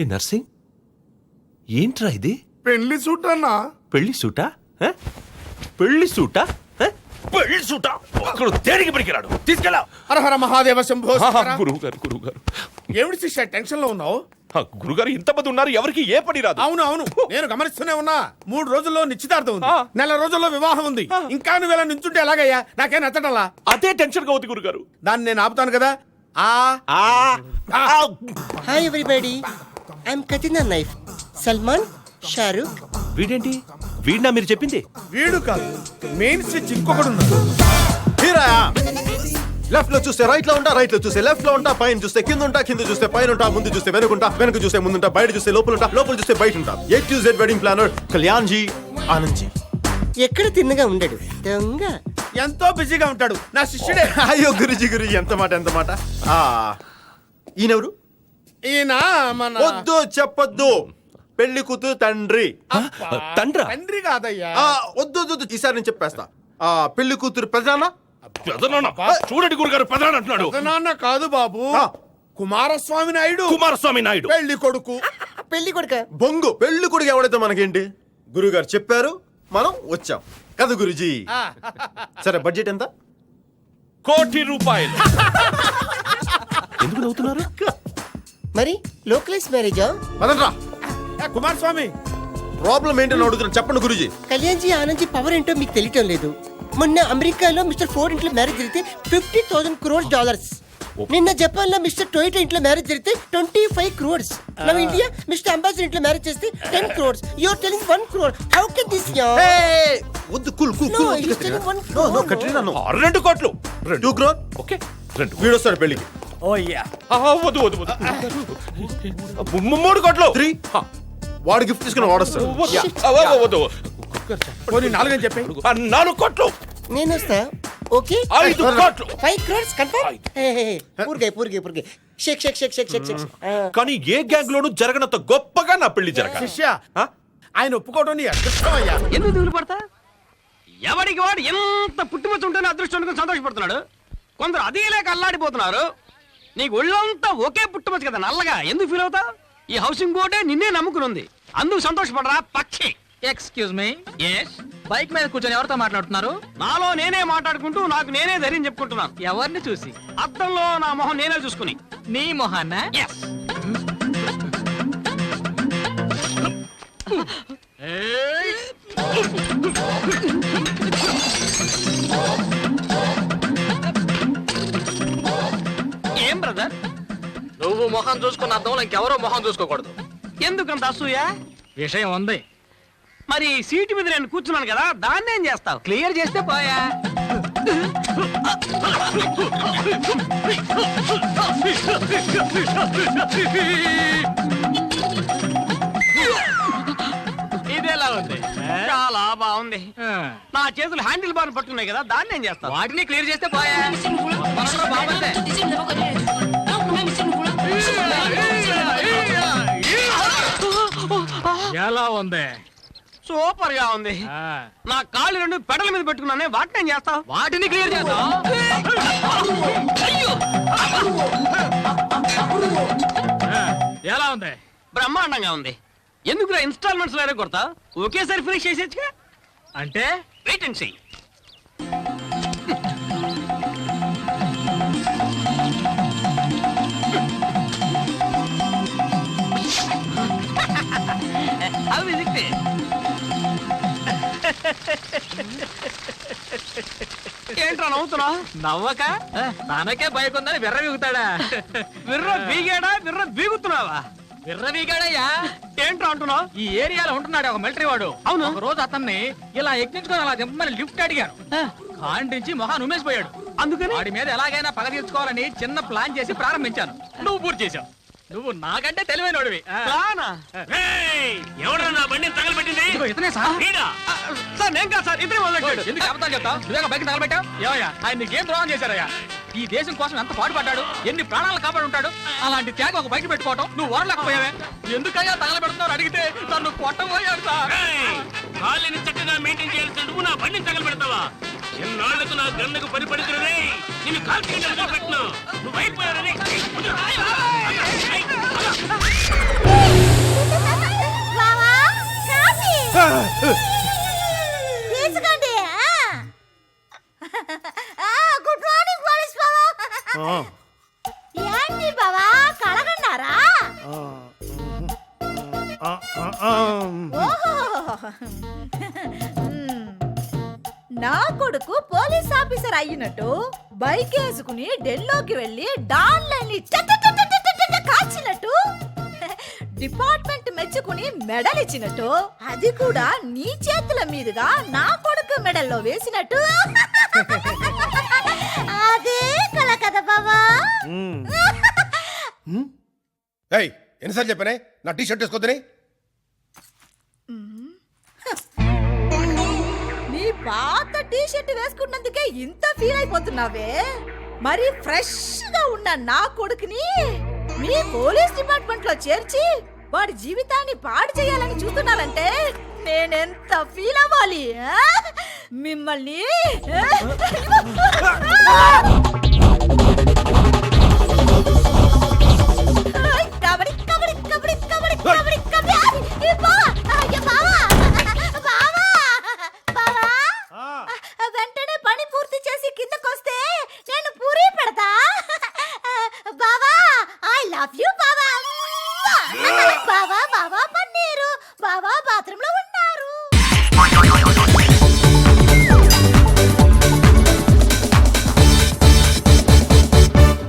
ఏ nursing, ఏంట్రా ఇది? పెళ్లి సూట్ అన్నా. పెళ్లి సూటా? పెళ్లి సూటా? పెళ్లి సూటా? ఒక్కడు దేనికి పనికిరాడు, తీసుకెళ్ళా. హరహర మహాదేవ శంభో. గురువు గారు ఏమిటి శిష్య టెన్షన్ లో ఉన్నావు? గురుగారు ఇంతమంది ఉన్నారు, ఎవరికి ఏ పని రాదు. అవును అవును, నేను గమనిస్తూనే ఉన్నా. 3 రోజుల్లో నిశ్చితార్థం ఉంది, నెల రోజుల్లో వివాహం ఉంది. ఇంకా నువ్వు ఇలా నించుంటే ఎలాగయ్యా? నాకేం నచ్చటలా. అదే టెన్షన్ గా ఉంది గురుగారు. దాన్ని నేను ఆపుతాను కదా. హాయ్ ఎవ్రీబడి, ఐఎమ్ కతినా నైఫ్. సల్మాన్, షారూక్. వీడేంటి? వీడినా మీరు చెప్పింది? వీడు కాదు, మెయిన్ స్విచ్ ఇంకొకడు ఉన్నాడు. లెఫ్ట్ లో చూస్తే రైట్ లో ఉంటా, రైట్ లో చూస్తే లెఫ్ట్ లో ఉంటా, పైన చూస్తే కింద ఉంటా, కింద చూస్తే పైన ఉంటా, ముందు చూస్తే వెనుకుంటా, వెనక చూస్తే ముందుంటా, బయట చూస్తే లోపల ఉంటా, లోపల చూస్తే బయట ఉంటా. A to Z wedding planner Kalyan ji Anand ji. ఎక్కడ తిన్నగా ఉండడు, దొంగ. ఎంతో బిజీగా ఉంటాడు, నా శిష్యుడే. అయ్యో గురుజీ ఎంత మాట. ఈయనెవరు? ఈయన మన వద్దు చెప్పొద్దు, పెళ్లి కూతురు తండ్రి. తండ్రి కాదయ్యా. వద్దు ఈసారి నేను చెప్పేస్తా. పెళ్లి కూతురు పెదనాన్న. చూడండి గురుగారు, పెదనాన్న అంటున్నాడు. పెదనాన్న కాదు బాబు, కుమారస్వామి నాయుడు పెళ్లి కొడుకు. పెళ్లి కొడుక బొంగు. పెళ్లి కొడుకు ఎవడైతే మనకేంటి? గురుగారు చెప్పారు, మనం వచ్చాం కదా గురుజీ. సరే, బడ్జెట్ ఎంత? 1 కోటి రూపాయలు. ఎందుకు నవ్వుతున్నారు? మరి లోకలైజ్ మ్యారేజా? పదండ్రా. కుమారస్వామి ప్రాబ్లం ఏంటని అడుగుతున్నాను, చెప్పండి గురుజీ. కళ్యాణ్ జీ ఆనంద్ జీ పవర్ ఏంటో మీకు తెలియటం లేదు. మొన్న అమెరికాలో మిస్టర్ ఫోర్డ్ ఇంట్లో మ్యారేజ్ జరిగితే $50,000 crores. నిన్న జపాన్ లో మిస్టర్ టొయోటా ఇంట్లో మ్యారేజ్ జరిగితే 25 crores. నా ఇండియా మిస్టర్ అంబాసిడర్ ఇంట్లో మ్యారేజ్ చేస్తే 10 crores. You are telling 1 crore. How can this యా? వద్దు, cool. No, he's telling 1 crore. No Katrina, no. 2 కోట్లు. 2 crore. ఓకే, 2. వీడొస్తాడు పెళ్లికి. వద్దు. 3 కోట్లు. 3. వాడు గిఫ్ట్ తీసుకుని వాడొస్తాడు. వద్దు. పోనీ 4 అని చెప్పి. 4 కోట్లు. నేను వస్తా. ఓకే, 5 కోట్లు. 5 crores కన్ఫర్మ్. పూర్గే షేక్. కానీ ఏ గ్యాంగ్ లోనూ జరగనంత గొప్పగా నా పెళ్లి జరగాలి. శిష్య, ఆయన ఒప్పుకోవడం నీ అదృష్టం అయ్యా. ఎందుకు దిగులు పడతా? ఎవడికి వాడు ఎంత పుట్టుమచ్చ ఉంటేనే అదృష్టం అనుకుని సంతోషపడుతున్నాడు. కొందరు అదే లేక అల్లాడిపోతున్నారు. నీకు ఒళ్ళంతా ఒకే పుట్టుమచ్చ కదా, నల్లగా ఎందుకు ఫీల్ అవుతా? ఈ హౌసింగ్ బోర్డే నిన్నే నమ్ముకుని ఉంది, అందుకు సంతోషపడరా పక్షి. Excuse me. yes బైక్ మీద కూర్చొని ఎవరితో మాట్లాడుతున్నారు? నాలో నేనే మాట్లాడుకుంటూ నాకు నేనే ధైర్యం చెప్పుకుంటున్నాను. ఎవరిని చూసి? అద్దంలో నా మొహం నేనే చూసుకుని. నీ మొహాన్న? Yes. ఏం బ్రదర్, నువ్వు మొహం చూసుకున్న అర్థంలో ఇంకెవరో మొహం చూసుకోకూడదు. ఎందుకంత అసూయ? విషయం ఉంది. మరి సీటు మీద నేను కూర్చున్నాను కదా, దాన్ని ఏం చేస్తావు? క్లియర్ చేస్తే పోయా. ఇదేలా ఉంది? చాలా బాగుంది. నా చేతులు హ్యాండిల్ బార్ పట్టుకున్నాయి కదా, దాన్ని ఏం చేస్తావు? వాటిని క్లియర్ చేస్తే పోయా. బాగుంది. ఎలా ఉంది? సూపర్ గా ఉంది. నా కాళ్ళు 2 పెడల మీద పెట్టుకున్నానే, వాటిని ఏం చేస్తావు? వాటిని క్లియర్ చేద్దాం. ఎలా ఉంది? బ్రహ్మాండంగా ఉంది. ఎందుకు ఇన్స్టాల్మెంట్స్ లో కొడతా? ఒకేసారి ఫినిష్ చేసేచ్చుగా. అంటే wait and see. How is it? ఏంట్రా నవ్వుతున్నా? నవ్వక తనకే బైక్ ఉందని విర్ర వీగుతాడా? విర్ర బీగాడా, విర్ర బీగుతున్నావా? విర్ర వీగాడయ్యా. ఏంట్రా అంటున్నావు? ఈ ఏరియాలో ఉంటున్నాడు ఒక మిలిటరీ వాడు. అవును. ఒక రోజు అతన్ని ఇలా ఎక్కించుకొని అలా దింపమని లిఫ్ట్ అడిగాను. కాండించి మొహాన్ని ఉమ్మేసిపోయాడు. అందుకని వాడి మీద ఎలాగైనా పగ తీర్చుకోవాలని చిన్న ప్లాన్ చేసి ప్రారంభించాను. నువ్వు పూర్తి చేశావు. నువ్వు నాకంటే తెలివైనోడివి. ఎవడన్నా నా బండిని తగలబెట్టింది? ఇతనే సార్. సార్ నేను కాదు సార్, ఇద్దరే మొదలెట్టాడు. ఎందుకు అబద్ధాలు చెప్తావు? నువ్వేగా బైక్ తగలబెట్టావు. ఏమయ్యా, ఆయన నీకేం ద్రోహం చేశారయ్యా? ఈ దేశం కోసం ఎంత పాటుపడ్డాడు, ఎన్ని ప్రాణాలు కాపాడు ఉంటాడు. అలాంటి త్యాగం ఒక బయట పెట్టుకోవటం నువ్వు ఓరలేకపోయావే. ఎందుకయ్యా తగలబెడుతున్నావు అడిగితే నన్ను కొట్టబోయాడు సార్. కాళ్ళని చక్కగా మెయింటైన్ చేయాల్సిన నువ్వు నా బండిని తగలబెడతావా? ఎన్నాళ్లకు నా గన్నుకు పరిపడుతున్నదే, నిన్ను కాల్చి పెట్టినా నువ్వు అయిపోయారని. తీసుకోండి. గుడ్ మార్నింగ్ పోలీస్ బావా. ఏంటి బావా కలగన్నారా? ఓహో. నా కొడుకు పోలీస్ ఆఫీసర్ అయినట్టు బైక్ వేసుకుని ఢిల్లీకి వెళ్ళి డాన్లని కాల్చినట్టు డిపార్ట్మెంట్ మెచ్చుకుని మెడల్ ఇచ్చినట్టు అది కూడా నీ చేతుల మీదుగా నా కొడుకు మెడల్లో వేసినట్టు అదే కల కదా బావా. ఏయ్ ఎన్నిసార్లు చెప్పానే నా టీ షర్ట్ వేసుకోద్దని? నీ పాత టీ షర్ట్ వేసుకున్నందుకే ఇంత ఫీల్ అయిపోతున్నావే. మరి ఫ్రెష్ గా ఉన్న నా కొడుకుని మీ పోలీస్ డిపార్ట్మెంట్ లో చేర్చి వాడి జీవితాన్ని పాడు చేయాలని చూస్తున్నారంటే నేనెంత ఫీల్ అవ్వాలి? మిమ్మల్ని